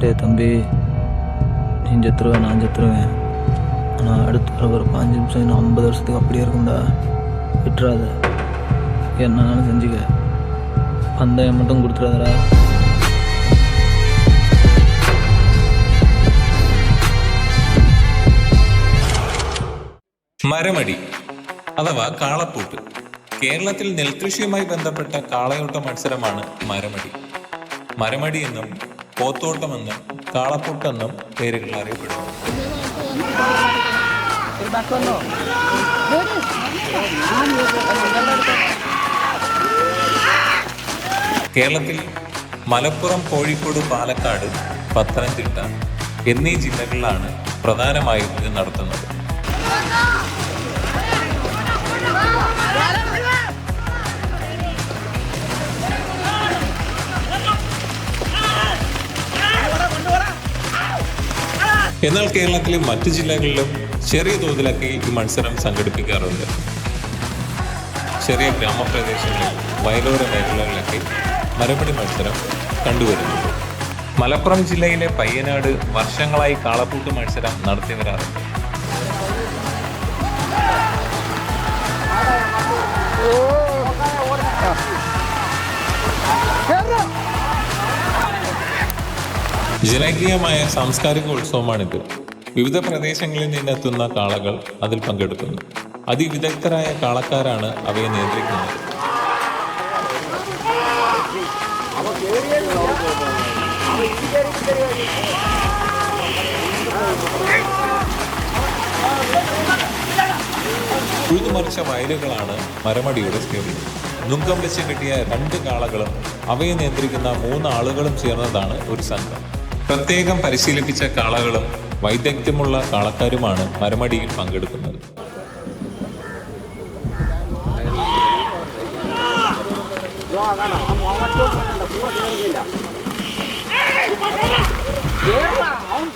டே தம்பி, நீ செத்துருவேன், நான் செத்துருவேன். ஆனால் அடுத்து வர ஒரு 5 நிமிஷம் இன்னும் 50 வருஷத்துக்கு அப்படியே இருக்கும்டா. விட்டுறாத, என்னாலும் செஞ்சுக்க. பந்தயம் மட்டும் கொடுத்துடாதடா. മരമടി അഥവാ കാളപ്പൂട്ട്. കേരളത്തിൽ നെൽകൃഷിയുമായി ബന്ധപ്പെട്ട കാളയോട്ട മത്സരമാണ് മരമടി. മരമടി എന്നും പോത്തോട്ടമെന്നും കാളപ്പൂട്ടെന്നും പേരുകൾ അറിയപ്പെടുന്നു. കേരളത്തിൽ മലപ്പുറം, കോഴിക്കോട്, പാലക്കാട്, പത്തനംതിട്ട എന്നീ ജില്ലകളിലാണ് പ്രധാനമായും ഇത് നടത്തുന്നത്. എന്നാൽ കേരളത്തിലെ മറ്റു ജില്ലകളിലും ചെറിയ തോതിലൊക്കെ ഈ മത്സരം സംഘടിപ്പിക്കാറുണ്ട്. ചെറിയ ഗ്രാമപ്രദേശങ്ങളിൽ, വയലോര മേഖലകളിലൊക്കെ മരമടി മത്സരം കണ്ടുവരുന്നുണ്ട്. മലപ്പുറം ജില്ലയിലെ പയ്യനാട് വർഷങ്ങളായി കാളപ്പൂട്ട് മത്സരം നടത്തി വരാറുണ്ട്. ജനകീയമായ സാംസ്കാരിക ഉത്സവമാണിത്. വിവിധ പ്രദേശങ്ങളിൽ നിന്നെത്തുന്ന കാളകൾ അതിൽ പങ്കെടുക്കുന്നു. അതിവിദഗ്ധരായ കാളക്കാരാണ് അവയെ നിയന്ത്രിക്കുന്നത്. ഉഴുതുമറിച്ച വയലുകളാണ് മരമടിയുടെ സ്റ്റേഡിയം. നുങ്കം വെച്ച് കിട്ടിയ 2 കാളകളും അവയെ നിയന്ത്രിക്കുന്ന 3 ആളുകളും ചേർന്നതാണ് ഒരു സംഘം. പ്രത്യേകം പരിശീലിപ്പിച്ച കാളകളും വൈദഗ്ധ്യമുള്ള കാളക്കാരുമാണ് മരമടിയിൽ പങ്കെടുക്കുന്നത്. അവൻ